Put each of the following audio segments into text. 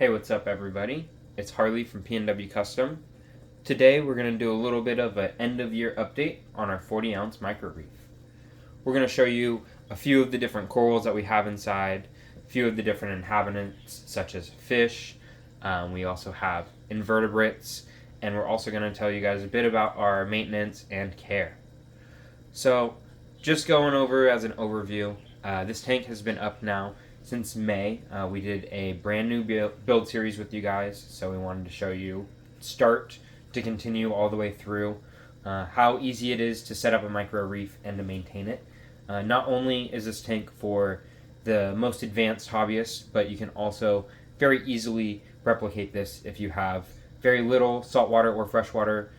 Hey, what's up everybody? It's Harley from P&W Custom. Today we're going to do a little bit of an end of year update on our 40-ounce micro reef. We're going to show you a few of the different corals that we have inside, a few of the different inhabitants such as fish. We also have invertebrates, and we're also going to tell you guys a bit about our maintenance and care. So just going over as an overview, this tank has been up now since May. We did a brand new build series with you guys, so we wanted to show you start to continue all the way through how easy it is to set up a micro reef and to maintain it. Not only is this tank for the most advanced hobbyists, but you can also very easily replicate this if you have very little saltwater or freshwater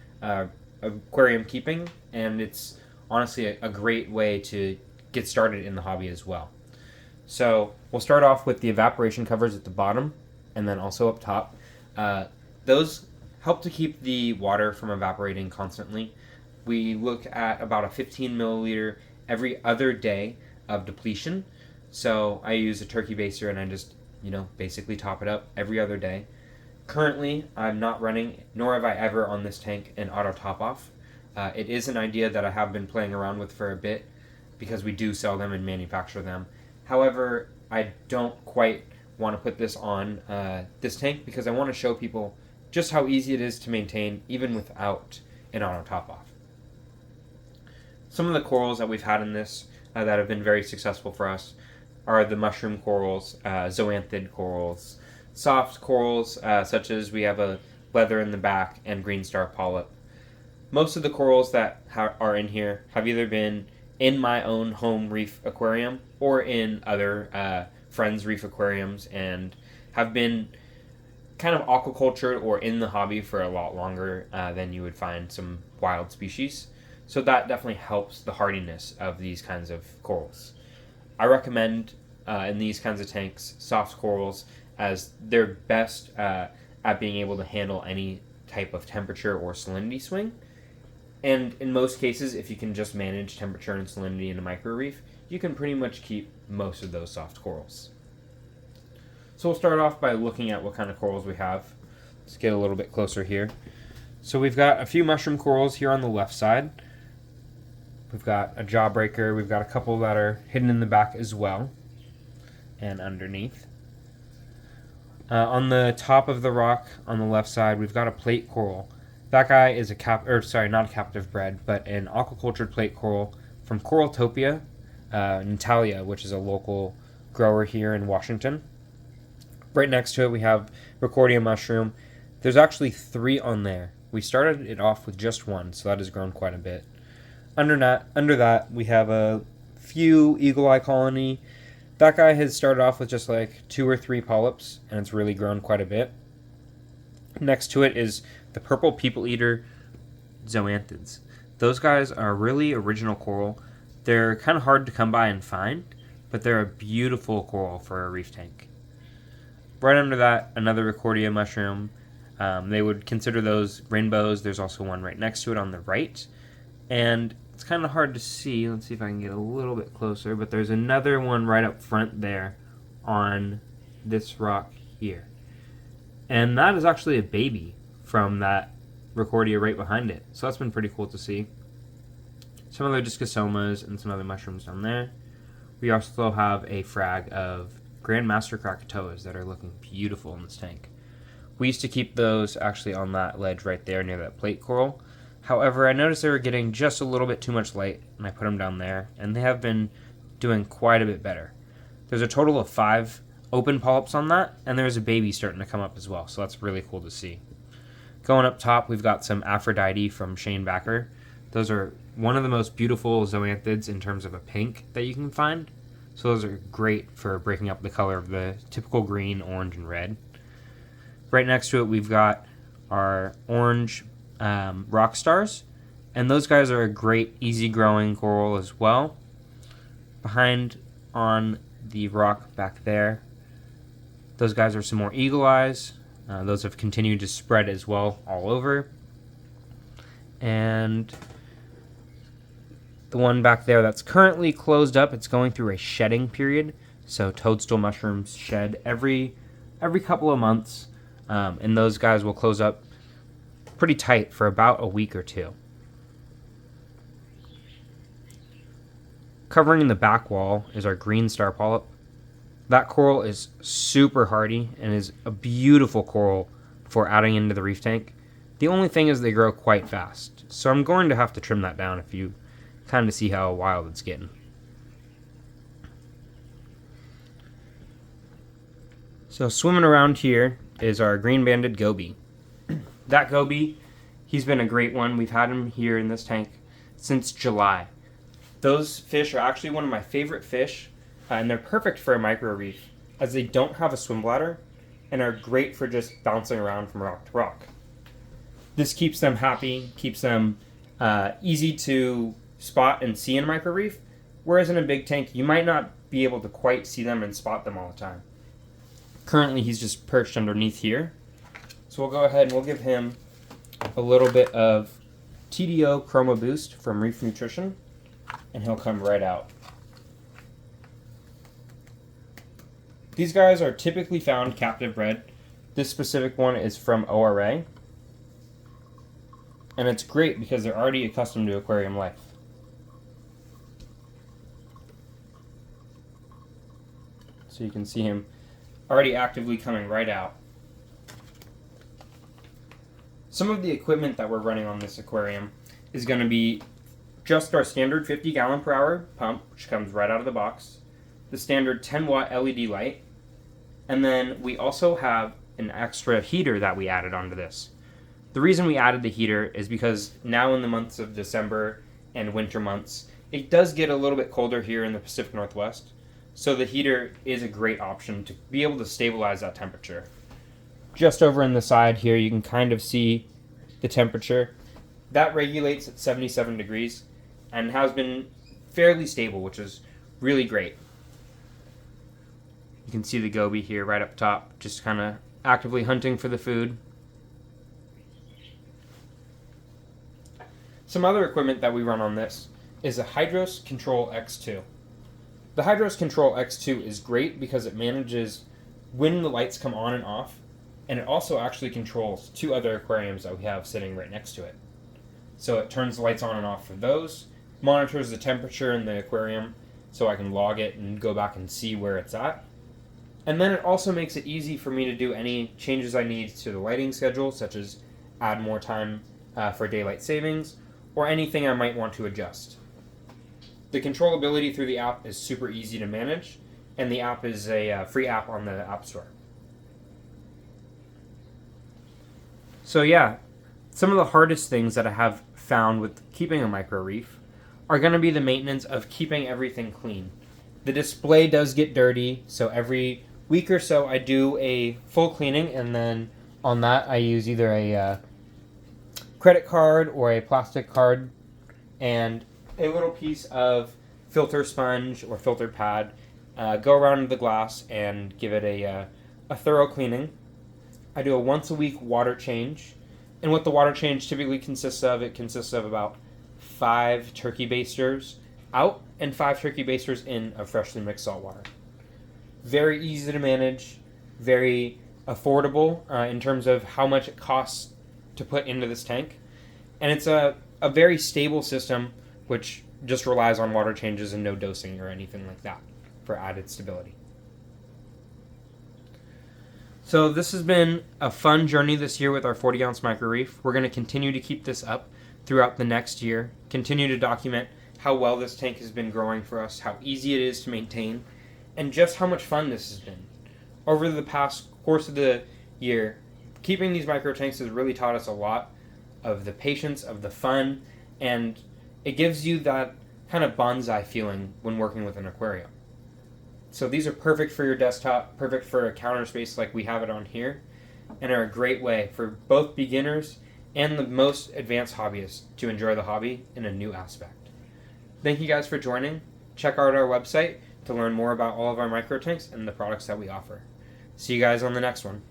aquarium keeping, and it's honestly a great way to get started in the hobby as well. So we'll start off with the evaporation covers at the bottom and then also up top. Those help to keep the water from evaporating constantly. We look at about a 15 milliliter every other day of depletion. So I use a turkey baser and I just, basically top it up every other day. Currently, I'm not running, nor have I ever on this tank, an auto top off. It is an idea that I have been playing around with for a bit because we do sell them and manufacture them. However, I don't quite want to put this on this tank because I want to show people just how easy it is to maintain even without an auto top off. Some of the corals that we've had in this that have been very successful for us are the mushroom corals, zoanthid corals, soft corals such as we have a leather in the back and green star polyp. Most of the corals that are in here have either been in my own home reef aquarium or in other friends' reef aquariums and have been kind of aquacultured or in the hobby for a lot longer than you would find some wild species. So that definitely helps the hardiness of these kinds of corals. I recommend in these kinds of tanks soft corals as they're best at being able to handle any type of temperature or salinity swing. And in most cases, if you can just manage temperature and salinity in a micro reef, you can pretty much keep most of those soft corals. So we'll start off by looking at what kind of corals we have. Let's get a little bit closer here. So we've got a few mushroom corals here on the left side. We've got a jawbreaker. We've got a couple that are hidden in the back as well and underneath. On the top of the rock on the left side, we've got a plate coral. That guy is not a captive bred, but an aquacultured plate coral from Coraltopia, Natalia, which is a local grower here in Washington. Right next to it, we have Recordia mushroom. There's actually 3 on there. We started it off with just 1, so that has grown quite a bit. Under that, we have a few eagle eye colony. That guy has started off with just like 2 or 3 polyps, and it's really grown quite a bit. Next to it is the purple people eater zoanthids. Those guys are really original coral. They're kind of hard to come by and find, but they're a beautiful coral for a reef tank. Right under that, another Recordia mushroom. They would consider those rainbows. There's also one right next to it on the right. And it's kind of hard to see. Let's see if I can get a little bit closer. But there's another one right up front there on this rock here. And that is actually a baby from that Recordia right behind it. So that's been pretty cool to see. Some other discosomas and some other mushrooms down there. We also have a frag of Grandmaster Krakatoas that are looking beautiful in this tank. We used to keep those actually on that ledge right there near that plate coral. However, I noticed they were getting just a little bit too much light, and I put them down there, and they have been doing quite a bit better. There's a total of 5 open polyps on that, and there's a baby starting to come up as well, so that's really cool to see. Going up top, we've got some Aphrodite from Shane Backer. Those are one of the most beautiful zoanthids in terms of a pink that you can find, so those are great for breaking up the color of the typical green, orange, and red. Right next to it, we've got our orange rock stars, and those guys are a great easy-growing coral as well. Behind on the rock back there, those guys are some more eagle eyes. Those have continued to spread as well all over. And the one back there that's currently closed up, it's going through a shedding period. So toadstool mushrooms shed every every couple of months, and those guys will close up pretty tight for about a week or two. Covering the back wall is our green star polyp. That coral is super hardy and is a beautiful coral for adding into the reef tank. The only thing is they grow quite fast, so I'm going to have to trim that down if you kind of see how wild it's getting. So swimming around here is our green-banded goby. That goby, he's been a great one. We've had him here in this tank since July. Those fish are actually one of my favorite fish, and they're perfect for a micro reef as they don't have a swim bladder and are great for just bouncing around from rock to rock. This keeps them happy, keeps them easy to spot and see in a micro reef, whereas in a big tank you might not be able to quite see them and spot them all the time. Currently he's just perched underneath here, so we'll go ahead and we'll give him a little bit of TDO Chroma Boost from Reef Nutrition, and he'll come right out. These guys are typically found captive bred. This specific one is from ORA, and it's great because they're already accustomed to aquarium life. So you can see him already actively coming right out. Some of the equipment that we're running on this aquarium is going to be just our standard 50 gallon per hour pump, which comes right out of the box, the standard 10 watt LED light, and then we also have an extra heater that we added onto this. The reason we added the heater is because now in the months of December and winter months, it does get a little bit colder here in the Pacific Northwest, so the heater is a great option to be able to stabilize that temperature. Just over in the side here, you can kind of see the temperature. That regulates at 77 degrees and has been fairly stable, which is really great. You can see the goby here right up top, just kind of actively hunting for the food. Some other equipment that we run on this is a Hydros Control X2. The Hydros Control X2 is great because it manages when the lights come on and off, and it also actually controls two other aquariums that we have sitting right next to it. So it turns the lights on and off for those, monitors the temperature in the aquarium so I can log it and go back and see where it's at. And then it also makes it easy for me to do any changes I need to the lighting schedule, such as add more time for daylight savings, or anything I might want to adjust. The controllability through the app is super easy to manage, and the app is a free app on the App Store. So yeah, some of the hardest things that I have found with keeping a micro reef are going to be the maintenance of keeping everything clean. The display does get dirty, so every week or so I do a full cleaning, and then on that I use either a credit card or a plastic card and a little piece of filter sponge or filter pad, go around the glass and give it a thorough cleaning. I do a once a week water change, and what the water change typically consists of, it consists of about 5 turkey basters out and 5 turkey basters in of freshly mixed salt water. Very easy to manage, very affordable in terms of how much it costs to put into this tank, and it's a very stable system which just relies on water changes and no dosing or anything like that for added stability. So this has been a fun journey this year with our 40-ounce micro reef. We're going to continue to keep this up throughout the next year, continue to document how well this tank has been growing for us, how easy it is to maintain, and just how much fun this has been. Over the past course of the year, keeping these micro tanks has really taught us a lot of the patience, of the fun, and it gives you that kind of bonsai feeling when working with an aquarium. So these are perfect for your desktop, perfect for a counter space like we have it on here, and are a great way for both beginners and the most advanced hobbyists to enjoy the hobby in a new aspect. Thank you guys for joining. Check out our website to learn more about all of our micro tanks and the products that we offer. See you guys on the next one.